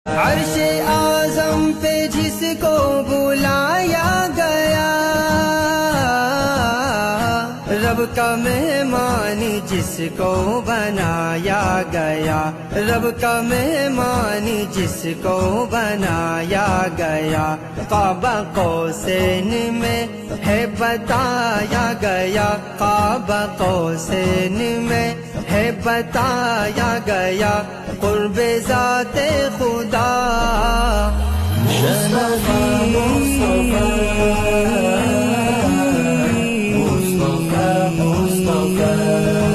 अर्शे आज़म पे जिसको बुलाया गया, रब का मेहमान जिसको बनाया गया, रब का मेहमान जिसको बनाया गया। काबा कौसैन में है बताया गया, काबा कौसैन में है बताया गया। कुर्बे ज़ाते खुदा